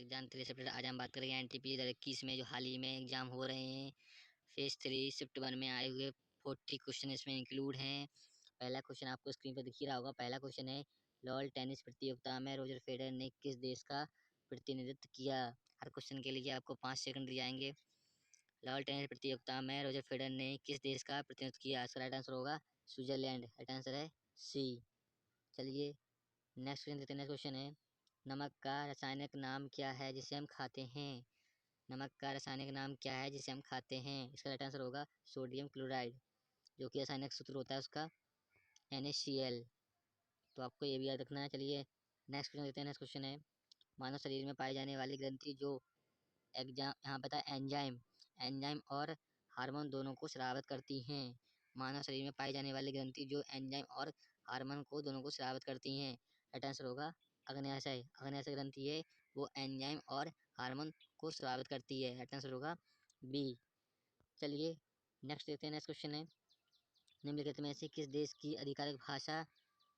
Exam 3 September. आज हम बात करेंगे एनटीपीसी 2021 में जो हाल ही में एग्जाम हो रहे हैं। फेज 3 शिफ्ट 1 में आए हुए 40 क्वेश्चन इसमें इंक्लूड हैं। पहला क्वेश्चन आपको स्क्रीन पर दिख ही रहा होगा। पहला क्वेश्चन है, लॉल टेनिस प्रतियोगिता में रोजर फेडरर ने किस देश का प्रतिनिधित्व किया। हर क्वेश्चन के लिए आपको 5 सेकंड दिए जाएंगे। लॉल टेनिस प्रतियोगिता में रोजर फेडरर ने किस देश का प्रतिनिधित्व किया। इसका राइट आंसर होगा स्विट्जरलैंड। राइट आंसर है सी। चलिए नेक्स्ट क्वेश्चन है, नमक का रासायनिक नाम क्या है जिसे हम खाते हैं। नमक का रासायनिक नाम क्या है जिसे हम खाते हैं। इसका राइट आंसर होगा सोडियम क्लोराइड, जो कि रासायनिक सूत्र होता है उसका NaCl। तो आपको ये भी याद रखना है। चलिए नेक्स्ट क्वेश्चन देते हैं। नेक्स्ट क्वेश्चन है, मानव शरीर में पाई जाने वाली ग्रंथि जो एग्जाम यहाँ पे था एंजाइम और हार्मोन दोनों को स्रावित करती हैं। मानव शरीर में पाई जाने वाली ग्रंथि जो एंजाइम और हार्मोन को दोनों को स्रावित करती हैं। राइट आंसर होगा अग्न्याशय। अग्न्याशय ग्रंथि है वो एंजाइम और हार्मोन को स्रावित करती है। राइट आंसर होगा बी। चलिए नेक्स्ट देखते हैं। नेक्स्ट क्वेश्चन है, निम्नलिखित में से किस देश की आधिकारिक भाषा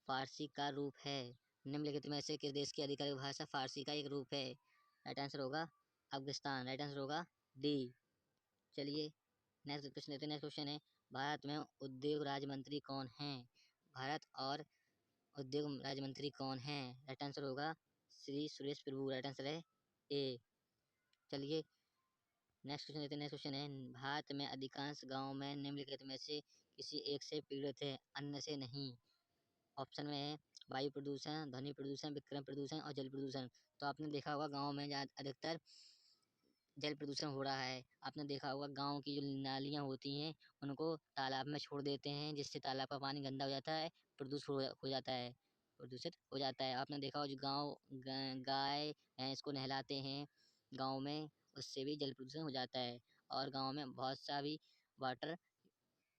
फारसी का रूप है। निम्नलिखित में से किस देश की आधिकारिक भाषा फारसी का एक रूप है। राइट आंसर होगा अफगानिस्तान। राइट आंसर होगा डी। चलिए नेक्स्ट क्वेश्चन लेते हैं। नेक्स्ट क्वेश्चन है, भारत में उद्योग राज्य मंत्री कौन हैं। भारत और उद्योग राज्य मंत्री कौन हैं। राइट आंसर होगा श्री सुरेश प्रभु। राइट आंसर है ए। चलिए नेक्स्ट क्वेश्चन लेते हैं। नेक्स्ट क्वेश्चन है, भारत में अधिकांश गाँव में निम्नलिखित में से किसी एक से पीड़ित है, अन्य से नहीं। ऑप्शन में है वायु प्रदूषण, ध्वनि प्रदूषण, विकिरण प्रदूषण और जल प्रदूषण। तो आपने देखा होगा गाँव में अधिकतर जल प्रदूषण हो रहा है। आपने देखा होगा गांव की जो नालियां होती हैं उनको तालाब में छोड़ देते हैं, जिससे तालाब का पानी गंदा हो जाता है, हो जाता है, प्रदूषित हो जाता है। आपने देखा हो जो गाय भैंस को नहलाते हैं गांव में, उससे भी जल प्रदूषण हो जाता है और गांव में बहुत सा भी वाटर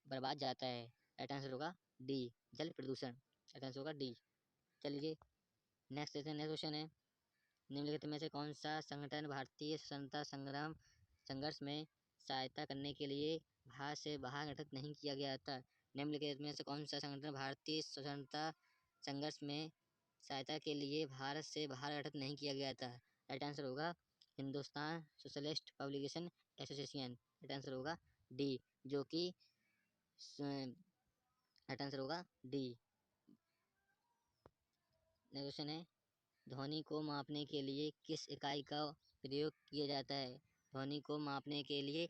बर्बाद जाता है। राइट आंसर होगा डी, जल प्रदूषण। राइट आंसर होगा डी। चलिए नेक्स्ट क्वेश्चन है, निम्नलिखित में से कौन सा संगठन भारतीय स्वतंत्रता संघर्ष में सहायता करने के लिए भारत से बाहर गठित नहीं किया गया था। निम्नलिखित में से कौन सा संगठन भारतीय स्वतंत्रता संघर्ष में सहायता के लिए भारत से बाहर गठित नहीं किया गया था। राइट आंसर होगा Hindustan socialist publication association. Right answer होगा डी, जो कि राइट आंसर होगा डी। क्वेश्चन है, ध्वनि को मापने के लिए किस इकाई का प्रयोग किया जाता है। ध्वनि को मापने के लिए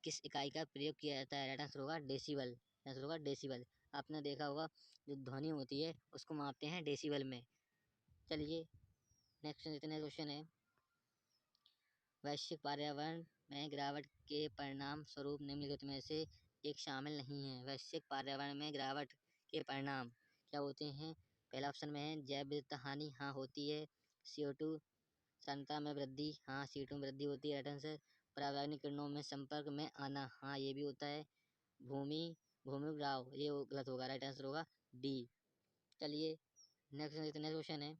किस इकाई का प्रयोग किया जाता है। राइट आंसर होगा डेसिबल। आंसर होगा डेसिबल। आपने देखा होगा जो ध्वनि होती है उसको मापते हैं डेसिबल में। चलिए नेक्स्ट इतने क्वेश्चन है, वैश्विक पर्यावरण में गिरावट के परिणाम स्वरूप निम्नलिखित में से एक शामिल नहीं है। वैश्विक पर्यावरण में गिरावट के परिणाम क्या होते हैं। पहला ऑप्शन में है जैव विविधता हानि, हाँ होती है। CO2 सांद्रता में वृद्धि, हाँ CO2 में वृद्धि होती है। Right answer. परावैंगनिक किरणों में संपर्क में आना, हाँ ये भी होता है। भूमि ये गलत होगा। राइट आंसर होगा डी। चलिए नेक्स्ट क्वेश्चन है,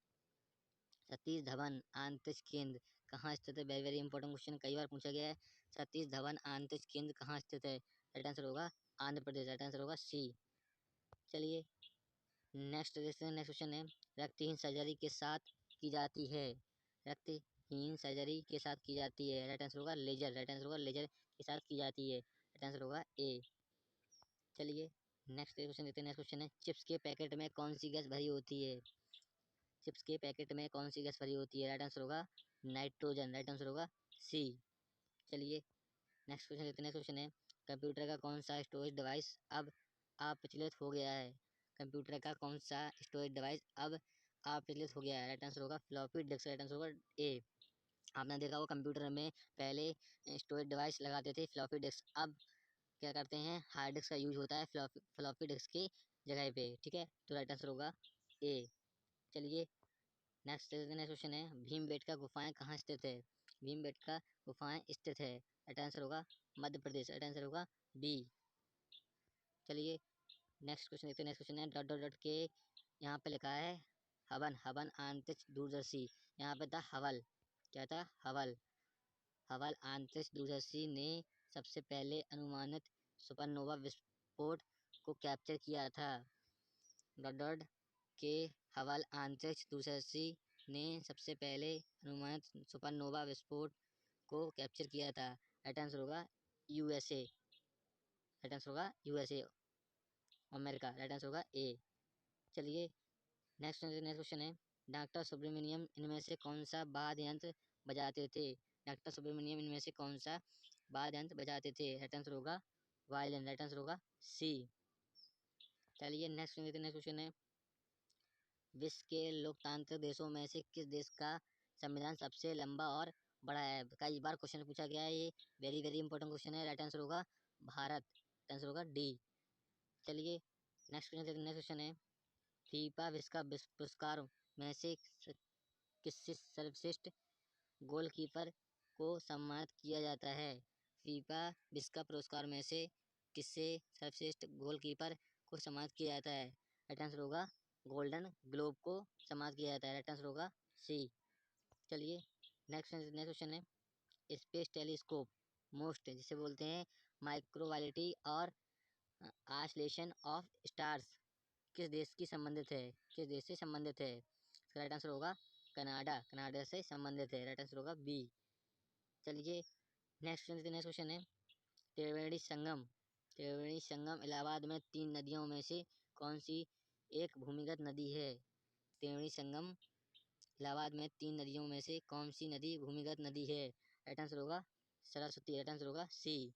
सतीश धवन अंतरिक्ष केंद्र कहाँ स्थित है। वेरी वेरी इंपॉर्टेंट क्वेश्चन, कई बार पूछा गया है। सतीश धवन अंतरिक्ष केंद्र कहाँ स्थित है। राइट आंसर होगा आंध्र प्रदेश। राइट आंसर होगा सी। चलिए नेक्स्ट क्वेश्चन है, रक्तहीन सर्जरी के साथ की जाती है। रक्तहीन सर्जरी के साथ की जाती है। राइट आंसर होगा लेजर। राइट आंसर होगा लेजर के साथ की जाती है। राइट आंसर होगा ए। चलिए नेक्स्ट क्वेश्चन देते हैं। नेक्स्ट क्वेश्चन है, चिप्स के पैकेट में कौन सी गैस भरी होती है। चिप्स के पैकेट में कौन सी गैस भरी होती है। राइट आंसर होगा नाइट्रोजन। राइट आंसर होगा सी। चलिए नेक्स्ट क्वेश्चन देते हैं। नेक्स्ट क्वेश्चन है, कंप्यूटर का कौन सा स्टोरेज डिवाइस अब अप्रचलित हो गया है। कंप्यूटर का कौन सा स्टोरेज डिवाइस अब अप्रचलित हो गया है। राइट आंसर होगा फ्लॉपी डिस्क। राइट आंसर होगा ए। आपने देखा होगा कंप्यूटर में पहले स्टोरेज डिवाइस लगाते थे फ्लॉपी डिस्क, अब क्या करते हैं हार्ड डिस्क का यूज होता है फ्लॉपी डिस्क की जगह पे। ठीक है, तो राइट आंसर होगा ए। चलिए नेक्स्ट क्वेश्चन है, भीमबेटका गुफाएं कहाँ स्थित है। भीमबेटका गुफाएं स्थित है। राइट आंसर होगा मध्य प्रदेश। राइट आंसर होगा बी। चलिए नेक्स्ट क्वेश्चन देखते हैं। नेक्स्ट क्वेश्चन है, डॉट डॉट डॉट के यहाँ पे लिखा है हवन अंतरिक्ष दूरदर्शी। यहाँ पे था हवल, क्या था हवल। हवल अंतरिक्ष दूरदर्शी ने सबसे पहले अनुमानित सुपरनोवा विस्फोट को कैप्चर किया था। डॉट डॉट के हवल अंतरिक्ष दूरदर्शी ने सबसे पहले अनुमानित सुपरनोवा विस्फोट को कैप्चर किया था? राइट आंसर होगा यूएसए। राइट आंसर होगा यूएसए, अमेरिका। राइट आंसर होगा ए। चलिए नेक्स्ट क्वेश्चन है, डॉक्टर सुब्रमण्यम इनमें से कौन सा वाद्य यंत्र बजाते थे? डॉक्टर सुब्रमण्यम इनमें से कौन सा वाद्य यंत्र बजाते थे? राइट आंसर होगा वायलिन। राइट आंसर होगा सी। चलिए नेक्स्ट क्वेश्चन है, विश्व के लोकतांत्रिक देशों में से किस देश का संविधान सबसे लंबा और बड़ा है? कई बार क्वेश्चन पूछा गया है, ये वेरी वेरी इंपॉर्टेंट क्वेश्चन है। राइट आंसर होगा भारत। राइट आंसर होगा डी। चलिए नेक्स्ट क्वेश्चन है, फीफा विश्व कप पुरस्कार में से किससे सर्वश्रेष्ठ गोलकीपर को सम्मानित किया जाता है? फीफा विश्व कप पुरस्कार में से किससे सर्वश्रेष्ठ गोलकीपर को सम्मानित किया जाता है? राइट आंसर होगा गोल्डन ग्लोब को सम्मानित किया जाता है। राइट आंसर होगा सी। चलिए नेक्स्ट क्वेश्चन है, स्पेस टेलीस्कोप मोस्ट जिसे बोलते हैं माइक्रोवालिटी और आश्लेषण ऑफ स्टार्स किस देश की संबंधित है? किस देश से संबंधित है? राइट आंसर होगा कनाडा। कनाडा से संबंधित है। राइट आंसर होगा बी। चलिए नेक्स्ट क्वेश्चन है, त्रिवेणी संगम। त्रिवेणी संगम इलाहाबाद में 3 नदियों में से कौन सी एक भूमिगत नदी है? त्रिवेणी संगम इलाहाबाद में 3 नदियों में से कौन सी नदी भूमिगत नदी है? राइट आंसर होगा सरस्वती। राइट आंसर होगा सी।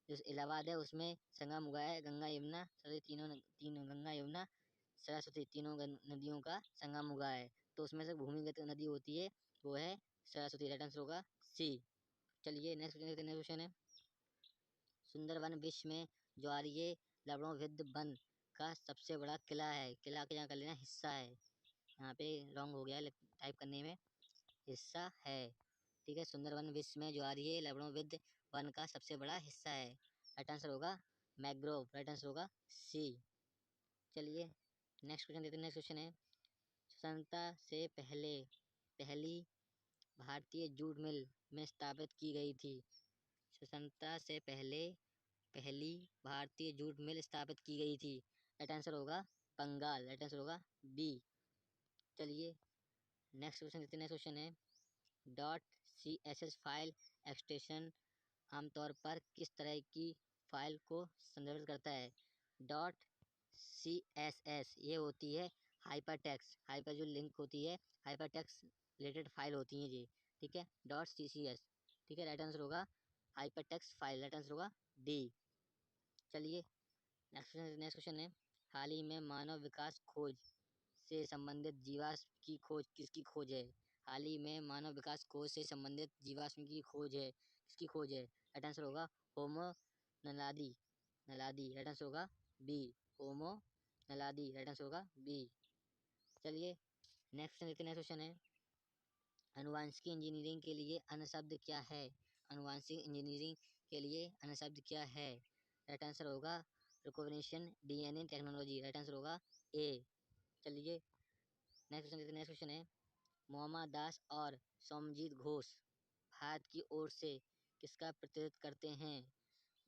जो इलाहाबाद है उसमें संगम हुआ है गंगा यमुना सरस्वती, तीनों गंगा यमुना सरस्वती तीनों नदियों का संगम हुआ है, तो उसमें से भूमिगत नदी होती है वो है सरस्वती। राइट आंसर होगा सी। चलिए नेक्स्ट क्वेश्चन है, सुंदरवन विश्व में ज्वारीय लवणोविद वन का सबसे बड़ा किला है? किला के यहाँ कर लेना हिस्सा है, यहाँ पे रॉन्ग हो गया टाइप करने में, हिस्सा है। ठीक है, सुंदरवन विश्व में ज्वारीय लवणोविद वन का सबसे बड़ा हिस्सा है। राइट आंसर होगा मैग्रोव। राइट आंसर होगा सी। चलिए नेक्स्ट क्वेश्चन देते हैं। नेक्स्ट क्वेश्चन है, स्वतंत्रता से पहले पहली भारतीय जूट मिल में स्थापित की गई थी? स्वतंत्रता से पहले पहली भारतीय जूट मिल स्थापित की गई थी? राइट आंसर होगा बंगाल। राइट आंसर होगा बी। चलिए नेक्स्ट क्वेश्चन देते हैं। नेक्स्ट क्वेश्चन है, .css फाइल एक्सटेंशन आमतौर पर किस तरह की फाइल को संदर्भित करता है? .css ये होती है हाइपरटेक्स्ट, हाइपर जो लिंक होती है हाइपरटेक्स्ट रिलेटेड फाइल होती है ये। ठीक है, .ccs। ठीक है, राइट आंसर होगा हाइपरटेक्स्ट फाइल। राइट आंसर होगा डी। चलिए नेक्स्ट क्वेश्चन है, हाल ही में मानव विकास खोज से संबंधित जीवाश्म की खोज किसकी खोज है? हाल ही में मानव विकास खोज से संबंधित जीवाश्म की खोज है, किसकी खोज है? राइट आंसर होगा होमो नलादी। नलादी। राइट आंसर होगा बी, होमो नलादी। राइट आंसर होगा बी। चलिए नेक्स्ट क्वेश्चन है, अनुवांशिक इंजीनियरिंग के लिए अन्य शब्द क्या है? अनुवांशिक इंजीनियरिंग के लिए अन्य शब्द क्या है? राइट आंसर होगा recognition DNA technology. Right answer होगा ए। चलिए नेक्स्ट क्वेश्चन है, मोहम्मद दास और सोमजीत घोष भारत की ओर से किसका प्रतिनिधित्व करते हैं?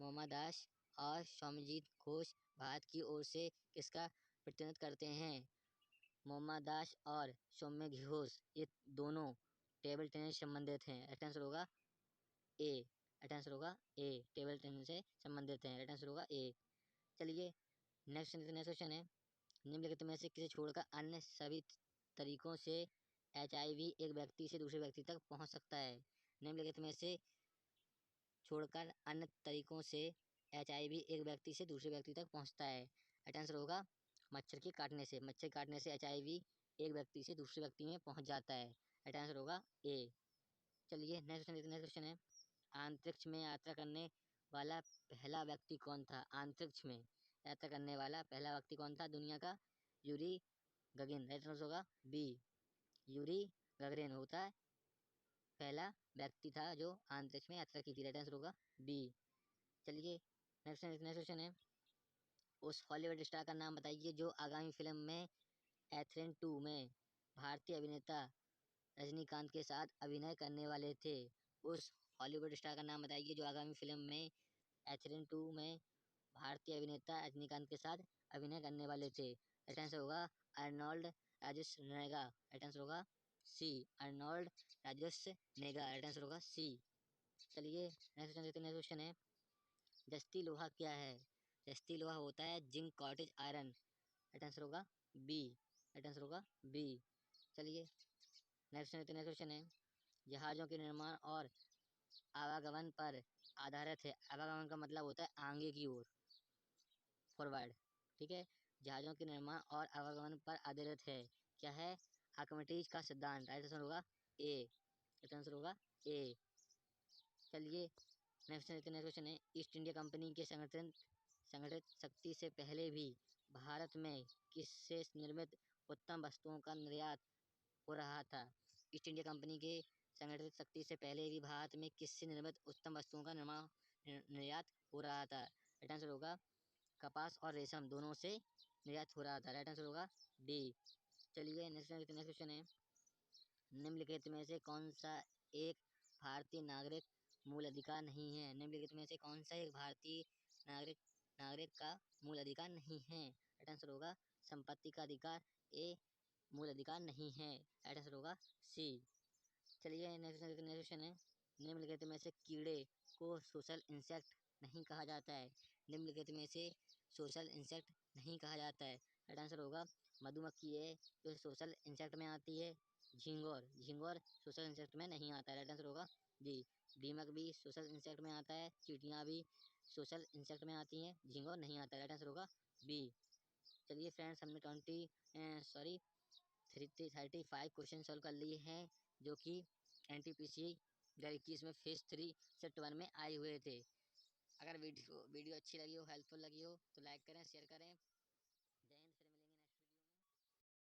मोहम्मद दास और सोमजीत घोष भारत की ओर से किसका प्रतिनिधित्व करते हैं? मोहम्मद दास और सौम्य घोष ये दोनों टेबल टेनिस संबंधित हैं। राइट आंसर होगा ए। राइट आंसर होगा ए, टेबल टेनिस से संबंधित हैं। राइट आंसर होगा ए। चलिए नेक्स्ट क्वेश्चन है, निम्नलिखित में से किसे छोड़कर अन्य सभी तरीकों से HIV एक व्यक्ति से दूसरे व्यक्ति तक पहुंच सकता है? निम्नलिखित में से छोड़कर अन्य तरीकों से HIV एक व्यक्ति से दूसरे व्यक्ति तक पहुंचता है? राइट आंसर होगा मच्छर के काटने से। मच्छर काटने से HIV एक व्यक्ति से दूसरे व्यक्ति में पहुंच जाता है। राइट आंसर होगा ए। चलिए नेक्स्ट क्वेश्चन है, अंतरिक्ष में यात्रा करने वाला पहला व्यक्ति कौन था? अंतरिक्ष में यात्रा करने वाला पहला व्यक्ति कौन था दुनिया का? यूरी गगन। राइट आंसर होगा बी, यूरी गगन होता है पहला व्यक्ति था जो अंतरिक्ष में यात्रा की थी। राइट आंसर होगा बी। चलिए नेक्स्ट क्वेश्चन है, उस हॉलीवुड स्टार का नाम बताइए जो आगामी फिल्म में एथेन 2 में भारतीय अभिनेता रजनीकांत के साथ अभिनय करने वाले थे। उस हॉलीवुड स्टार का नाम बताइए जो आगामी फिल्म में एथेन 2 में भारतीय अभिनेता रजनीकांत के साथ अभिनय करने वाले थे। राइट आंसर होगा अर्नोल्ड राजेश रेगा। राइट आंसर होगा सी। अर्नोल्ड राजस नेगर, राइट आंसर होगा सी। चलिए नेक्स्ट क्वेश्चन देखते हैं। नेक्स्ट क्वेश्चन है जस्ती लोहा क्या है? जस्ती लोहा होता है zinc cottage iron, right answer होगा बी, राइट आंसर होगा बी। चलिए नेक्स्ट क्वेश्चन है जहाजों के निर्माण और आवागमन पर आधारित है। आवागमन का मतलब होता है आगे की ओर, फॉरवर्ड, ठीक है। जहाजों के निर्माण और आवागमन पर आधारित है, क्या है? आर्किमिडीज का सिद्धांत, राइट आंसर होगा ए, राइट आंसर होगा ए। चलिए नेक्स्ट क्वेश्चन है ईस्ट इंडिया कंपनी के संगठित शक्ति से पहले भी भारत में किससे निर्मित उत्तम वस्तुओं का निर्यात हो रहा था? ईस्ट इंडिया कंपनी के संगठित शक्ति से पहले भी भारत में किससे निर्मित उत्तम वस्तुओं का निर्यात हो रहा था? राइट आंसर होगा कपास और रेशम दोनों से निर्यात हो रहा था, राइट आंसर होगा डी। चलिए नेक्स्ट क्वेश्चन है निम्नलिखित में से कौन सा एक भारतीय नागरिक मूल अधिकार नहीं है? निम्नलिखित में से कौन सा एक भारतीय नागरिक नागरिक का मूल अधिकार नहीं है? राइट आंसर होगा संपत्ति का अधिकार ए मूल अधिकार नहीं है, राइट आंसर होगा सी। चलिए नेक्स्ट क्वेश्चन है निम्नलिखित में से कीड़े को सोशल इंसेक्ट नहीं कहा जाता है? निम्नलिखित में से सोशल इंसेक्ट नहीं कहा जाता है, राइट आंसर होगा मधुमक्खी है जो सोशल इंसेक्ट में आती है। झिंगोर, झिंगोर सोशल इंसेक्ट में नहीं आता है, राइट आंसर होगा डी। दीमक भी सोशल इंसेक्ट में आता है, चींटियाँ भी सोशल इंसेक्ट में आती हैं, झिंगोर नहीं आता है, राइट आंसर होगा बी। चलिए फ्रेंड्स हमने 35 क्वेश्चन सॉल्व कर लिए हैं जो कि NTPC 2021 में फेज 3 शिफ्ट 1 में आए हुए थे। अगर वीडियो अच्छी लगी हो, हेल्पफुल लगी हो तो लाइक करें, शेयर करें।